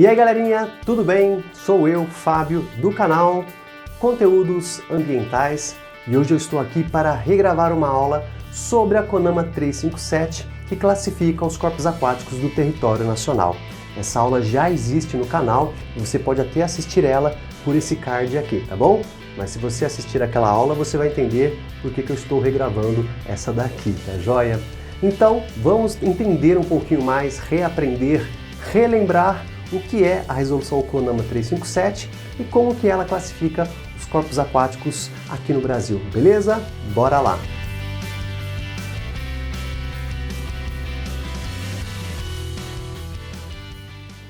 E aí galerinha, tudo bem? Sou eu, Fábio, do canal Conteúdos Ambientais, e hoje eu estou aqui para regravar uma aula sobre a CONAMA 357, que classifica os corpos aquáticos do território nacional. Essa aula já existe no canal e você pode até assistir ela por esse card aqui, tá bom? Mas se você assistir aquela aula, você vai entender por que eu estou regravando essa daqui, tá joia? Então, vamos entender um pouquinho mais, reaprender, relembrar o que é a resolução CONAMA 357 e como que ela classifica os corpos aquáticos aqui no Brasil, beleza? Bora lá!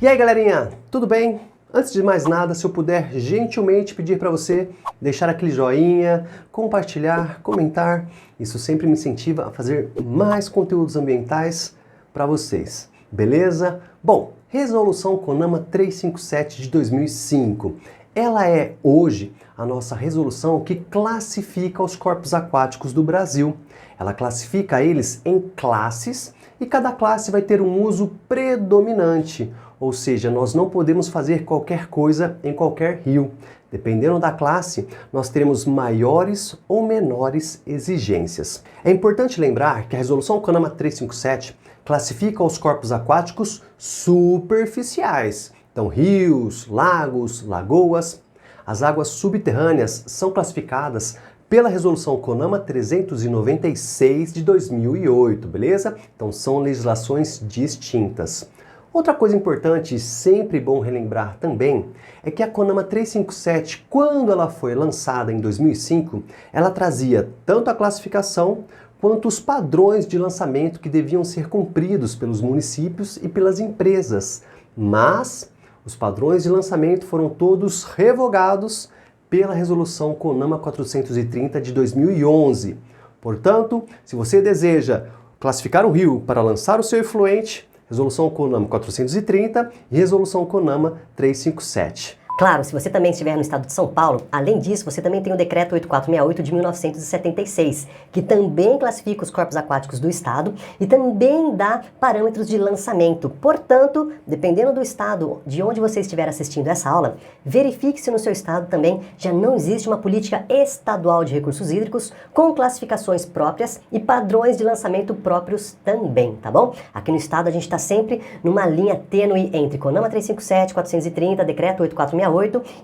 E aí galerinha, tudo bem? Antes de mais nada, se eu puder gentilmente pedir para você deixar aquele joinha, compartilhar, comentar, isso sempre me incentiva a fazer mais conteúdos ambientais para vocês, beleza? Bom, Resolução CONAMA 357 de 2005. Ela é hoje a nossa resolução que classifica os corpos aquáticos do Brasil. Ela classifica eles em classes e cada classe vai ter um uso predominante. Ou seja, nós não podemos fazer qualquer coisa em qualquer rio. Dependendo da classe, nós teremos maiores ou menores exigências. É importante lembrar que a Resolução CONAMA 357 classifica os corpos aquáticos superficiais. Então, rios, lagos, lagoas. As águas subterrâneas são classificadas pela Resolução CONAMA 396 de 2008, beleza? Então, são legislações distintas. Outra coisa importante e sempre bom relembrar também é que a CONAMA 357, quando ela foi lançada em 2005, ela trazia tanto a classificação quanto os padrões de lançamento que deviam ser cumpridos pelos municípios e pelas empresas. Mas os padrões de lançamento foram todos revogados pela Resolução CONAMA 430 de 2011. Portanto, se você deseja classificar um rio para lançar o seu efluente, Resolução CONAMA 430 e Resolução CONAMA 357. Claro, se você também estiver no estado de São Paulo, além disso, você também tem o Decreto 8468 de 1976, que também classifica os corpos aquáticos do estado e também dá parâmetros de lançamento. Portanto, dependendo do estado de onde você estiver assistindo essa aula, verifique se no seu estado também já não existe uma política estadual de recursos hídricos com classificações próprias e padrões de lançamento próprios também, tá bom? Aqui no estado a gente está sempre numa linha tênue entre CONAMA 357, 430, Decreto 8468,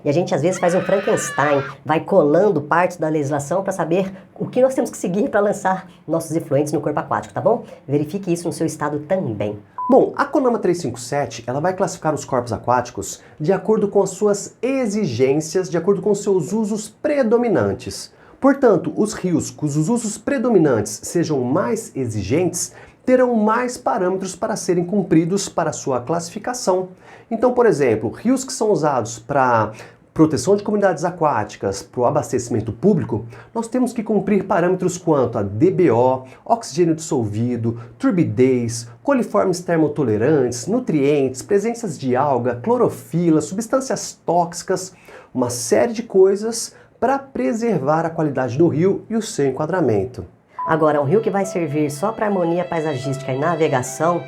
e a gente às vezes faz um Frankenstein, vai colando partes da legislação para saber o que nós temos que seguir para lançar nossos efluentes no corpo aquático, tá bom? Verifique isso no seu estado também. Bom, a CONAMA 357, ela vai classificar os corpos aquáticos de acordo com as suas exigências, de acordo com os seus usos predominantes. Portanto, os rios cujos usos predominantes sejam mais exigentes terão mais parâmetros para serem cumpridos para sua classificação. Então, por exemplo, rios que são usados para proteção de comunidades aquáticas, para o abastecimento público, nós temos que cumprir parâmetros quanto a DBO, oxigênio dissolvido, turbidez, coliformes termotolerantes, nutrientes, presenças de alga, clorofila, substâncias tóxicas, uma série de coisas para preservar a qualidade do rio e o seu enquadramento. Agora, um rio que vai servir só para harmonia paisagística e navegação,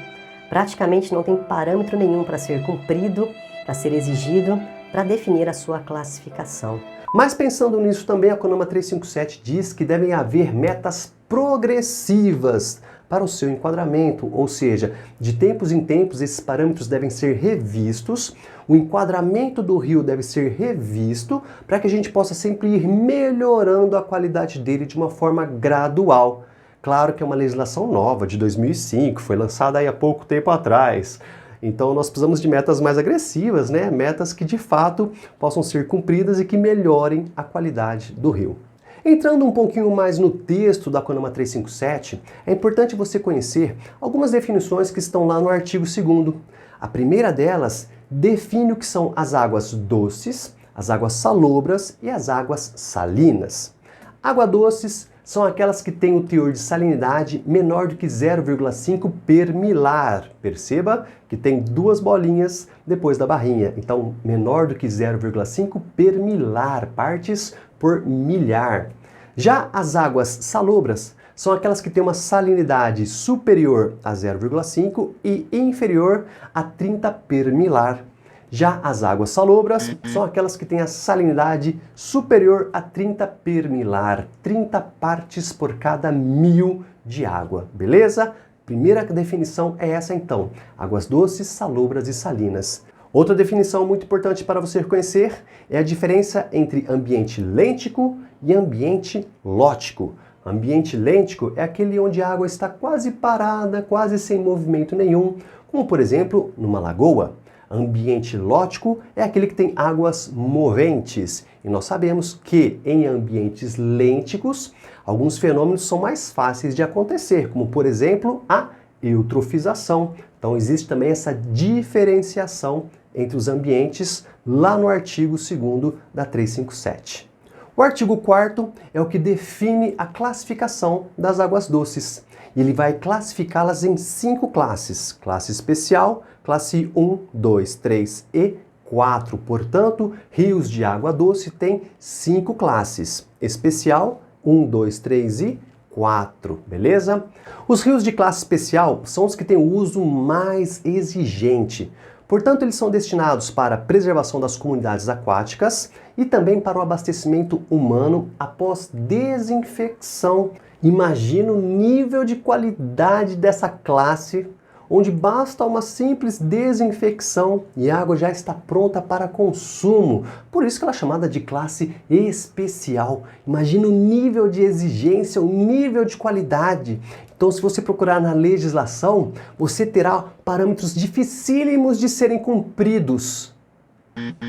praticamente não tem parâmetro nenhum para ser cumprido, para ser exigido, para definir a sua classificação. Mas pensando nisso também, a CONAMA 357 diz que devem haver metas progressivas para o seu enquadramento, ou seja, de tempos em tempos esses parâmetros devem ser revistos, o enquadramento do rio deve ser revisto para que a gente possa sempre ir melhorando a qualidade dele de uma forma gradual. Claro que é uma legislação nova, de 2005, foi lançada aí há pouco tempo atrás. Então nós precisamos de metas mais agressivas, né? Metas que de fato possam ser cumpridas e que melhorem a qualidade do rio. Entrando um pouquinho mais no texto da CONAMA 357, é importante você conhecer algumas definições que estão lá no artigo 2º. A primeira delas define o que são as águas doces, as águas salobras e as águas salinas. Águas doces são aquelas que têm o teor de salinidade menor do que 0,5 per milar. Perceba que tem duas bolinhas depois da barrinha. Então, menor do que 0,5 per milar, partes por milhar. Já as águas salobras são aquelas que têm uma salinidade superior a 0,5 e inferior a 30 per milar. Já as águas salobras são aquelas que têm a salinidade superior a 30 permilar, 30 partes por cada 1000 de água, beleza? Primeira definição é essa então, águas doces, salobras e salinas. Outra definição muito importante para você conhecer é a diferença entre ambiente lêntico e ambiente lótico. Ambiente lêntico é aquele onde a água está quase parada, quase sem movimento nenhum, como por exemplo numa lagoa. Ambiente lótico é aquele que tem águas moventes. E nós sabemos que em ambientes lênticos, alguns fenômenos são mais fáceis de acontecer, como por exemplo a eutrofização. Então existe também essa diferenciação entre os ambientes lá no artigo 2º da 357. O artigo 4º é o que define a classificação das águas doces. Ele vai classificá-las em 5 classes. Classe especial, classe 1, 2, 3 e 4. Portanto, rios de água doce têm 5 classes. Especial, 1, 2, 3 e 4, beleza? Os rios de classe especial são os que têm o uso mais exigente. Portanto, eles são destinados para a preservação das comunidades aquáticas e também para o abastecimento humano após desinfecção. Imagina o nível de qualidade dessa classe, onde basta uma simples desinfecção e a água já está pronta para consumo. Por isso que ela é chamada de classe especial. Imagina o nível de exigência, o nível de qualidade. Então, se você procurar na legislação, você terá parâmetros dificílimos de serem cumpridos.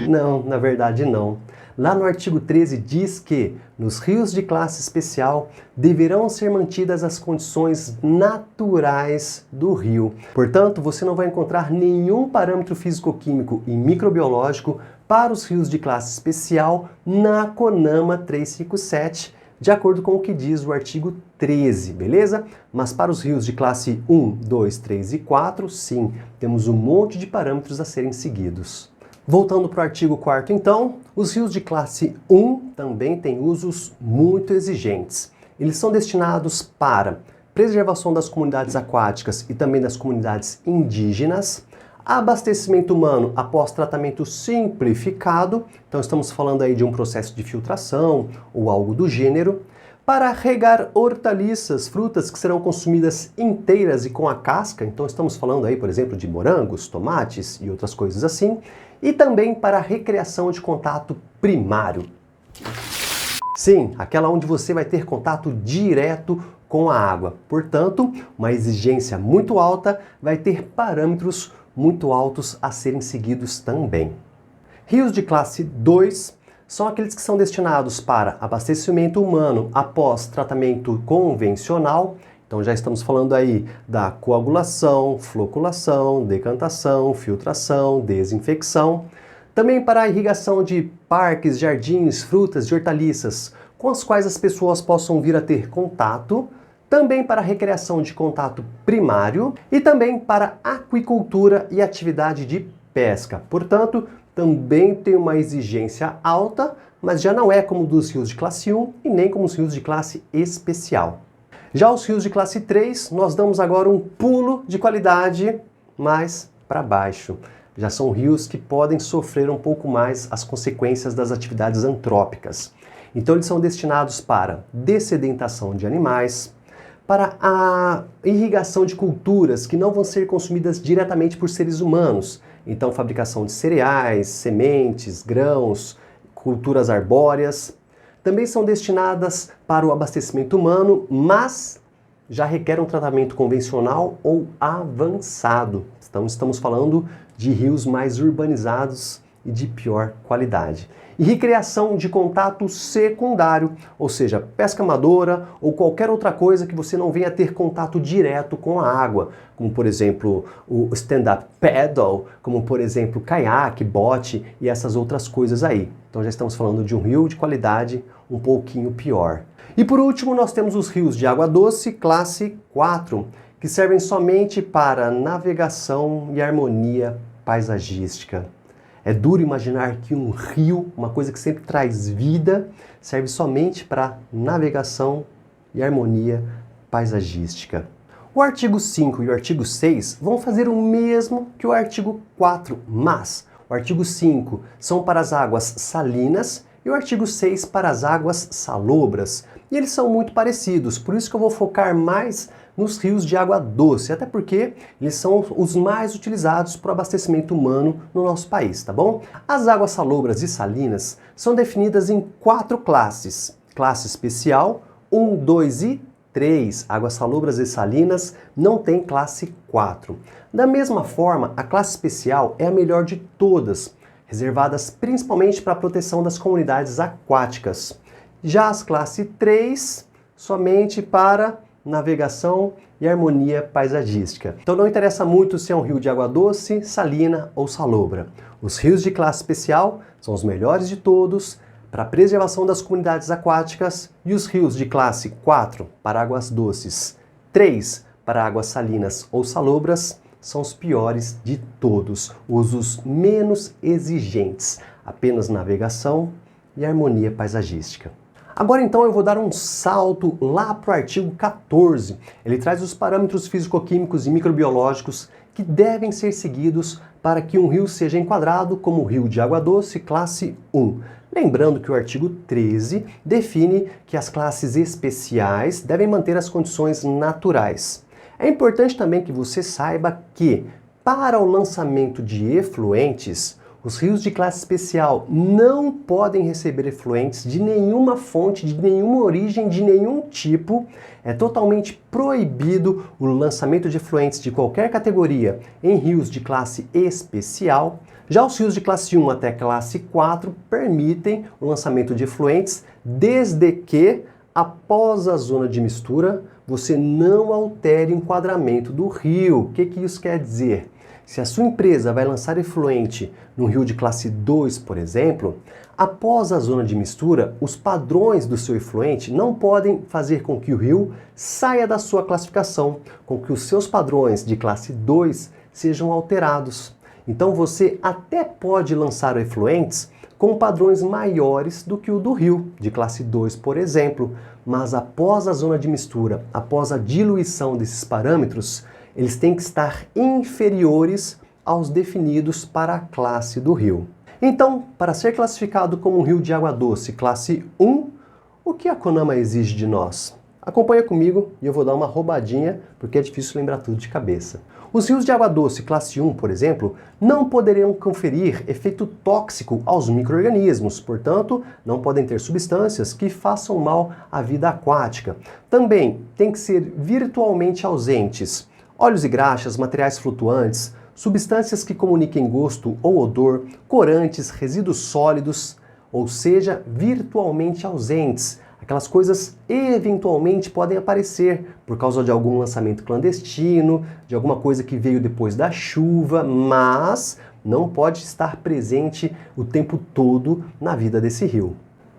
Não, na verdade não. Lá no artigo 13 diz que nos rios de classe especial deverão ser mantidas as condições naturais do rio. Portanto, você não vai encontrar nenhum parâmetro físico-químico e microbiológico para os rios de classe especial na CONAMA 357, de acordo com o que diz o artigo 13, beleza? Mas para os rios de classe 1, 2, 3 e 4, sim, temos um monte de parâmetros a serem seguidos. Voltando para o artigo 4º, então, os rios de classe 1 também têm usos muito exigentes. Eles são destinados para preservação das comunidades aquáticas e também das comunidades indígenas, abastecimento humano após tratamento simplificado, então estamos falando aí de um processo de filtração ou algo do gênero, para regar hortaliças, frutas que serão consumidas inteiras e com a casca, então estamos falando aí, por exemplo, de morangos, tomates e outras coisas assim, e também para a recreação de contato primário. Sim, aquela onde você vai ter contato direto com a água. Portanto, uma exigência muito alta vai ter parâmetros muito altos a serem seguidos também. Rios de classe 2 são aqueles que são destinados para abastecimento humano após tratamento convencional. Então já estamos falando aí da coagulação, floculação, decantação, filtração, desinfecção. Também para a irrigação de parques, jardins, frutas e hortaliças com as quais as pessoas possam vir a ter contato. Também para a recreação de contato primário e também para aquicultura e atividade de pesca. Portanto, também tem uma exigência alta, mas já não é como dos rios de classe 1 e nem como os rios de classe especial. Já os rios de classe 3, nós damos agora um pulo de qualidade mais para baixo. Já são rios que podem sofrer um pouco mais as consequências das atividades antrópicas. Então eles são destinados para dessedentação de animais, para a irrigação de culturas que não vão ser consumidas diretamente por seres humanos. Então, fabricação de cereais, sementes, grãos, culturas arbóreas. Também são destinadas para o abastecimento humano, mas já requer um tratamento convencional ou avançado. Então, estamos falando de rios mais urbanizados e de pior qualidade. E recreação de contato secundário, ou seja, pesca amadora ou qualquer outra coisa que você não venha ter contato direto com a água, como por exemplo o stand-up paddle, como por exemplo caiaque, bote e essas outras coisas aí. Então já estamos falando de um rio de qualidade um pouquinho pior. E por último nós temos os rios de água doce classe 4, que servem somente para navegação e harmonia paisagística. É duro imaginar que um rio, uma coisa que sempre traz vida, serve somente para navegação e harmonia paisagística. O artigo 5 e o artigo 6 vão fazer o mesmo que o artigo 4, mas O artigo 5 são para as águas salinas e o artigo 6 para as águas salobras. E eles são muito parecidos, por isso que eu vou focar mais nos rios de água doce, até porque eles são os mais utilizados para o abastecimento humano no nosso país, tá bom? As águas salobras e salinas são definidas em 4 classes. Classe especial, 1, 2 e 3. Águas salobras e salinas não tem classe 4. Da mesma forma, a classe especial é a melhor de todas, reservadas principalmente para a proteção das comunidades aquáticas. Já as classe 3, somente para navegação e harmonia paisagística. Então não interessa muito se é um rio de água doce, salina ou salobra. Os rios de classe especial são os melhores de todos para a preservação das comunidades aquáticas e os rios de classe 4 para águas doces, 3 para águas salinas ou salobras são os piores de todos, os menos exigentes, apenas navegação e harmonia paisagística. Agora então eu vou dar um salto lá para o artigo 14. Ele traz os parâmetros físico-químicos e microbiológicos que devem ser seguidos para que um rio seja enquadrado como rio de água doce classe 1. Lembrando que o artigo 13 define que as classes especiais devem manter as condições naturais. É importante também que você saiba que, para o lançamento de efluentes, os rios de classe especial não podem receber efluentes de nenhuma fonte, de nenhuma origem, de nenhum tipo. É totalmente proibido o lançamento de efluentes de qualquer categoria em rios de classe especial. Já os rios de classe 1 até classe 4 permitem o lançamento de efluentes desde que, após a zona de mistura, você não altere o enquadramento do rio. O que isso quer dizer? Se a sua empresa vai lançar efluente no rio de classe 2, por exemplo, após a zona de mistura, os padrões do seu efluente não podem fazer com que o rio saia da sua classificação, com que os seus padrões de classe 2 sejam alterados. Então você até pode lançar efluentes com padrões maiores do que o do rio, de classe 2, por exemplo, mas após a zona de mistura, após a diluição desses parâmetros, eles têm que estar inferiores aos definidos para a classe do rio. Então, para ser classificado como um rio de água doce classe 1, o que a CONAMA exige de nós? Acompanha comigo e eu vou dar uma roubadinha, porque é difícil lembrar tudo de cabeça. Os rios de água doce classe 1, por exemplo, não poderiam conferir efeito tóxico aos micro-organismos, portanto, não podem ter substâncias que façam mal à vida aquática. Também têm que ser virtualmente ausentes óleos e graxas, materiais flutuantes, substâncias que comuniquem gosto ou odor, corantes, resíduos sólidos, ou seja, virtualmente ausentes. Aquelas coisas eventualmente podem aparecer por causa de algum lançamento clandestino, de alguma coisa que veio depois da chuva, mas não pode estar presente o tempo todo na vida desse rio.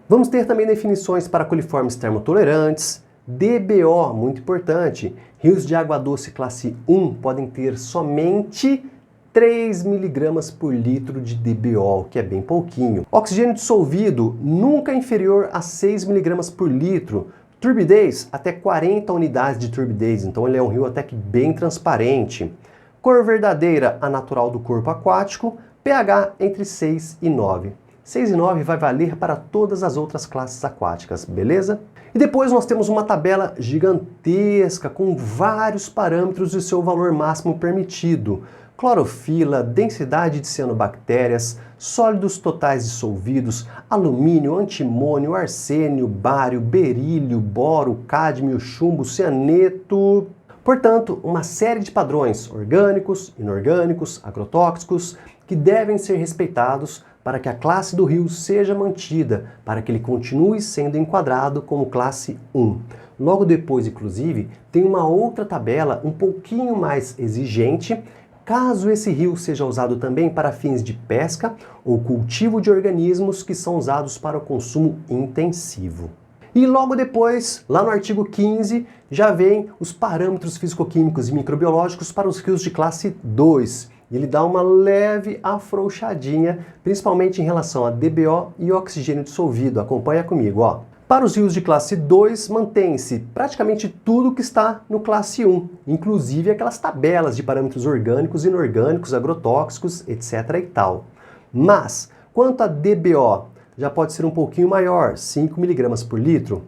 Vamos ter também definições para coliformes termotolerantes, DBO, muito importante. Rios de água doce classe 1 podem ter somente 3 mg por litro de DBO, que é bem pouquinho. Oxigênio dissolvido nunca inferior a 6 mg por litro. Turbidez até 40 unidades de turbidez, então ele é um rio até que bem transparente. Cor verdadeira, a natural do corpo aquático, pH entre 6 e 9. 6 e 9 vai valer para todas as outras classes aquáticas, beleza? E depois nós temos uma tabela gigantesca com vários parâmetros e seu valor máximo permitido. Clorofila, densidade de cianobactérias, sólidos totais dissolvidos, alumínio, antimônio, arsênio, bário, berílio, boro, cádmio, chumbo, cianeto. Portanto, uma série de padrões orgânicos, inorgânicos, agrotóxicos que devem ser respeitados para que a classe do rio seja mantida, para que ele continue sendo enquadrado como classe 1. Logo depois, inclusive, tem uma outra tabela um pouquinho mais exigente, caso esse rio seja usado também para fins de pesca ou cultivo de organismos que são usados para o consumo intensivo. E logo depois, lá no artigo 15, já vem os parâmetros físico-químicos e microbiológicos para os rios de classe 2. E ele dá uma leve afrouxadinha, principalmente em relação a DBO e oxigênio dissolvido. Acompanha comigo, ó. Para os rios de classe 2, mantém-se praticamente tudo que está no classe 1, inclusive aquelas tabelas de parâmetros orgânicos, inorgânicos, agrotóxicos, etc. e tal. Mas, quanto a DBO, já pode ser um pouquinho maior, 5 mg por litro.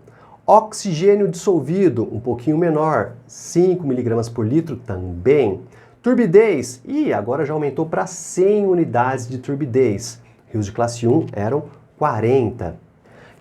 Oxigênio dissolvido, um pouquinho menor, 5 mg por litro também. Turbidez, e agora já aumentou para 100 unidades de turbidez. Rios de classe 1 eram 40.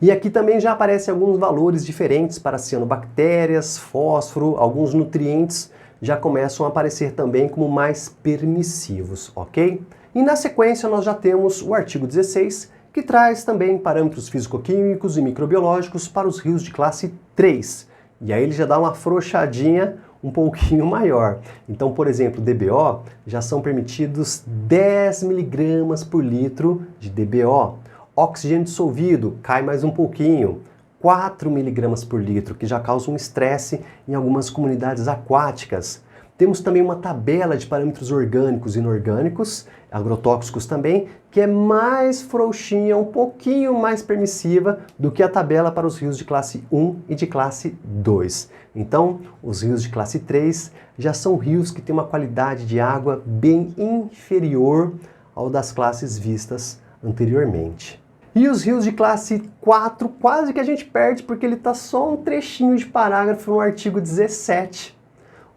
E aqui também já aparecem alguns valores diferentes para cianobactérias, fósforo, alguns nutrientes já começam a aparecer também como mais permissivos, ok? E na sequência nós já temos o artigo 16, que traz também parâmetros físico-químicos e microbiológicos para os rios de classe 3. E aí ele já dá uma afrouxadinha um pouquinho maior. Então, por exemplo, DBO já são permitidos 10 mg por litro de DBO. Oxigênio dissolvido cai mais um pouquinho, 4 mg por litro, que já causa um estresse em algumas comunidades aquáticas. Temos também uma tabela de parâmetros orgânicos e inorgânicos, agrotóxicos também, que é mais frouxinha, um pouquinho mais permissiva do que a tabela para os rios de classe 1 e de classe 2. Então, os rios de classe 3 já são rios que têm uma qualidade de água bem inferior ao das classes vistas anteriormente. E os rios de classe 4, quase que a gente perde porque ele está só um trechinho de parágrafo no artigo 17.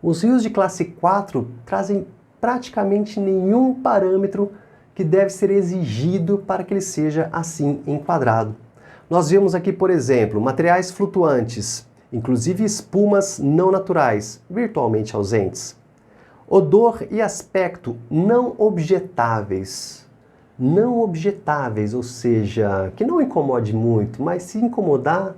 Os rios de classe 4 trazem praticamente nenhum parâmetro que deve ser exigido para que ele seja assim enquadrado. Nós vemos aqui, por exemplo, materiais flutuantes, inclusive espumas não naturais, virtualmente ausentes. Odor e aspecto não objetáveis. Não objetáveis, ou seja, que não incomode muito, mas se incomodar,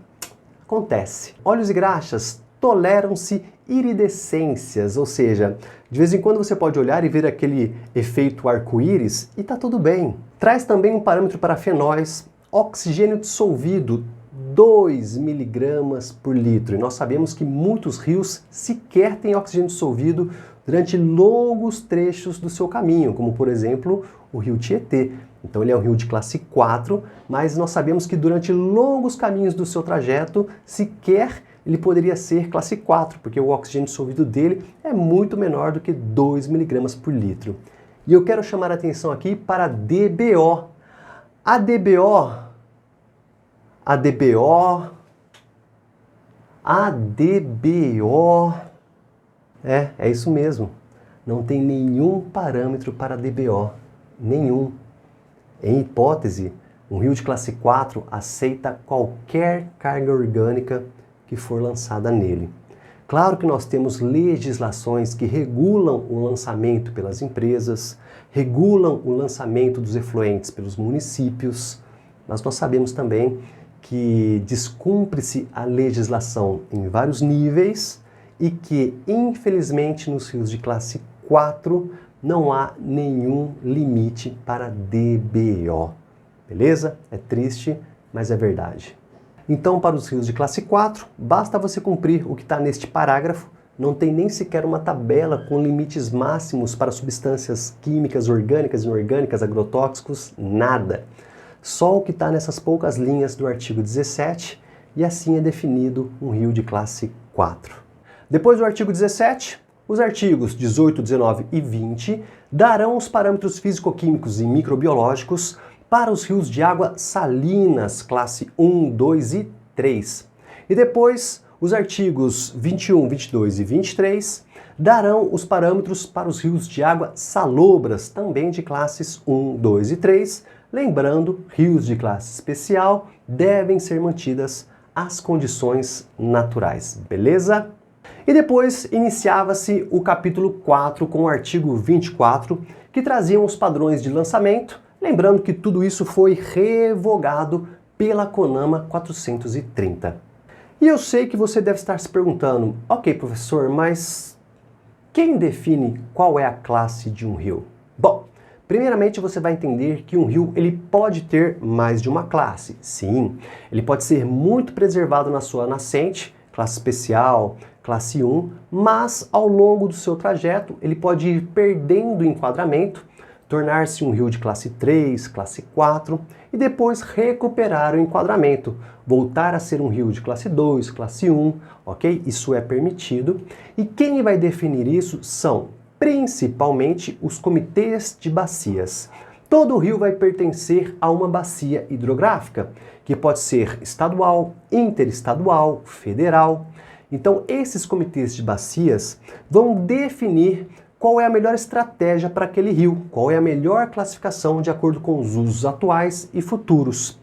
acontece. Óleos e graxas toleram-se iridescências, ou seja, de vez em quando você pode olhar e ver aquele efeito arco-íris e tá tudo bem. Traz também um parâmetro para fenóis, oxigênio dissolvido, 2 mg por litro. E nós sabemos que muitos rios sequer têm oxigênio dissolvido durante longos trechos do seu caminho, como por exemplo o rio Tietê. Então ele é um rio de classe 4, mas nós sabemos que durante longos caminhos do seu trajeto, sequer ele poderia ser classe 4, porque o oxigênio dissolvido dele é muito menor do que 2 mg por litro. E eu quero chamar a atenção aqui para a DBO. A DBO, é isso mesmo. Não tem nenhum parâmetro para a DBO, nenhum. Em hipótese, um rio de classe 4 aceita qualquer carga orgânica que for lançada nele. Claro que nós temos legislações que regulam o lançamento pelas empresas, regulam o lançamento dos efluentes pelos municípios, mas nós sabemos também que descumpre-se a legislação em vários níveis e que, infelizmente, nos rios de classe 4 não há nenhum limite para DBO. Beleza? É triste, mas é verdade. Então, para os rios de classe 4, basta você cumprir o que está neste parágrafo. Não tem nem sequer uma tabela com limites máximos para substâncias químicas, orgânicas, inorgânicas, agrotóxicos, nada. Só o que está nessas poucas linhas do artigo 17, e assim é definido um rio de classe 4. Depois do artigo 17, os artigos 18, 19 e 20 darão os parâmetros físico-químicos e microbiológicos para os rios de água salinas, classe 1, 2 e 3. E depois, os artigos 21, 22 e 23 darão os parâmetros para os rios de água salobras, também de classes 1, 2 e 3. Lembrando, rios de classe especial devem ser mantidas as condições naturais, beleza? E depois iniciava-se o capítulo 4 com o artigo 24, que traziam os padrões de lançamento. Lembrando que tudo isso foi revogado pela CONAMA 430. E eu sei que você deve estar se perguntando, ok, professor, mas quem define qual é a classe de um rio? Bom, primeiramente você vai entender que um rio ele pode ter mais de uma classe. Sim, ele pode ser muito preservado na sua nascente, classe especial, classe 1, mas ao longo do seu trajeto ele pode ir perdendo enquadramento, tornar-se um rio de classe 3, classe 4 e depois recuperar o enquadramento, voltar a ser um rio de classe 2, classe 1, ok? Isso é permitido. E quem vai definir isso são principalmente os comitês de bacias. todo rio vai pertencer a uma bacia hidrográfica, que pode ser estadual, interestadual, federal. Então, esses comitês de bacias vão definir qual é a melhor estratégia para aquele rio, qual é a melhor classificação de acordo com os usos atuais e futuros.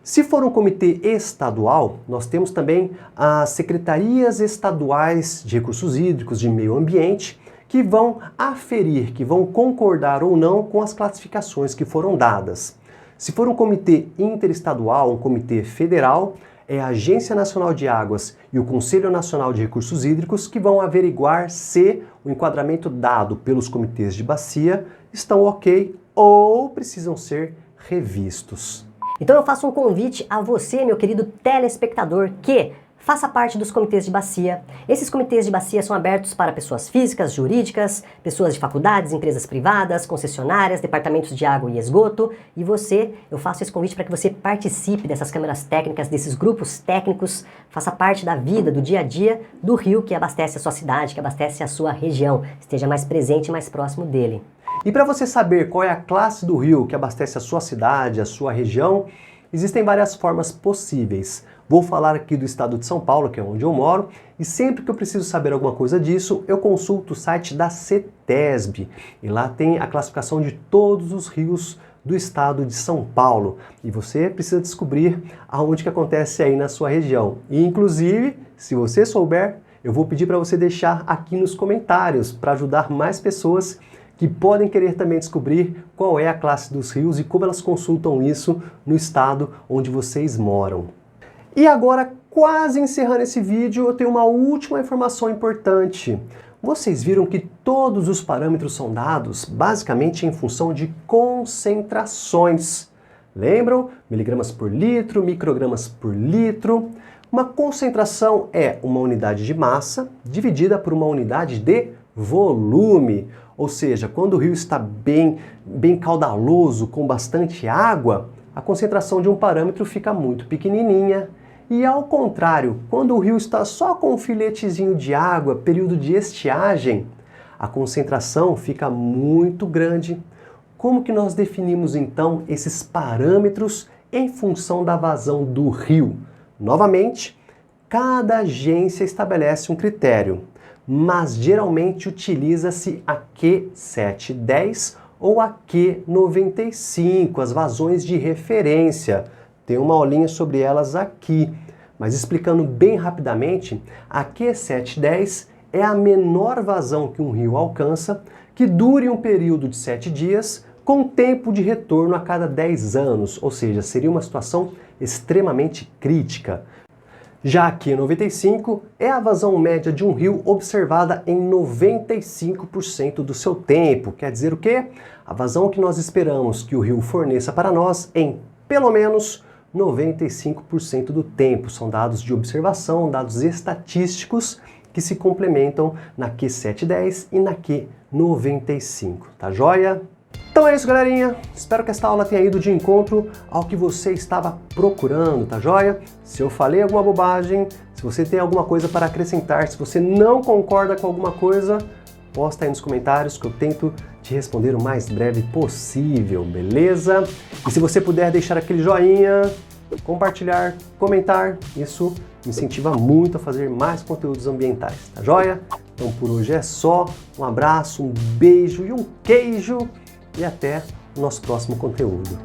Se for um comitê estadual, nós temos também as secretarias estaduais de recursos hídricos, de meio ambiente, que vão aferir, que vão concordar ou não com as classificações que foram dadas. Se for um comitê interestadual, um comitê federal, é a Agência Nacional de Águas e o Conselho Nacional de Recursos Hídricos que vão averiguar se o enquadramento dado pelos comitês de bacia estão ok ou precisam ser revistos. Então eu faço um convite a você, meu querido telespectador, que faça parte dos comitês de bacia. Esses comitês de bacia são abertos para pessoas físicas, jurídicas, pessoas de faculdades, empresas privadas, concessionárias, departamentos de água e esgoto. E você, eu faço esse convite para que você participe dessas câmaras técnicas, desses grupos técnicos, faça parte da vida, do dia a dia do rio que abastece a sua cidade, que abastece a sua região. Esteja mais presente e mais próximo dele. E para você saber qual é a classe do rio que abastece a sua cidade, a sua região, existem várias formas possíveis. Vou falar aqui do estado de São Paulo, que é onde eu moro, e sempre que eu preciso saber alguma coisa disso, eu consulto o site da CETESB. E lá tem a classificação de todos os rios do estado de São Paulo. E você precisa descobrir aonde que acontece aí na sua região. E inclusive, se você souber, eu vou pedir para você deixar aqui nos comentários para ajudar mais pessoas que podem querer também descobrir qual é a classe dos rios e como elas consultam isso no estado onde vocês moram. E agora, quase encerrando esse vídeo, eu tenho uma última informação importante. Vocês viram que todos os parâmetros são dados basicamente em função de concentrações. Lembram? Miligramas por litro, microgramas por litro. Uma concentração é uma unidade de massa dividida por uma unidade de volume. Ou seja, quando o rio está bem caudaloso, com bastante água, a concentração de um parâmetro fica muito pequenininha. E ao contrário, quando o rio está só com um filetezinho de água, período de estiagem, a concentração fica muito grande. Como que nós definimos então esses parâmetros em função da vazão do rio? Novamente, cada agência estabelece um critério, mas geralmente utiliza-se a Q710 ou a Q95, as vazões de referência. Tem uma aulinha sobre elas aqui, mas explicando bem rapidamente, a Q710 é a menor vazão que um rio alcança, que dure um período de 7 dias, com tempo de retorno a cada 10 anos, ou seja, seria uma situação extremamente crítica. Já a Q95 é a vazão média de um rio observada em 95% do seu tempo. Quer dizer o quê? A vazão que nós esperamos que o rio forneça para nós em pelo menos 95% do tempo. São dados de observação, dados estatísticos que se complementam na Q710 e na Q95. Tá joia? Então é isso, galerinha. Espero que esta aula tenha ido de encontro ao que você estava procurando, tá joia? Se eu falei alguma bobagem, se você tem alguma coisa para acrescentar, se você não concorda com alguma coisa, posta aí nos comentários que eu tento te responder o mais breve possível, beleza? E se você puder deixar aquele joinha, compartilhar, comentar, isso me incentiva muito a fazer mais conteúdos ambientais, tá joia? Então por hoje é só. Um abraço, um beijo e um queijo. E até o nosso próximo conteúdo.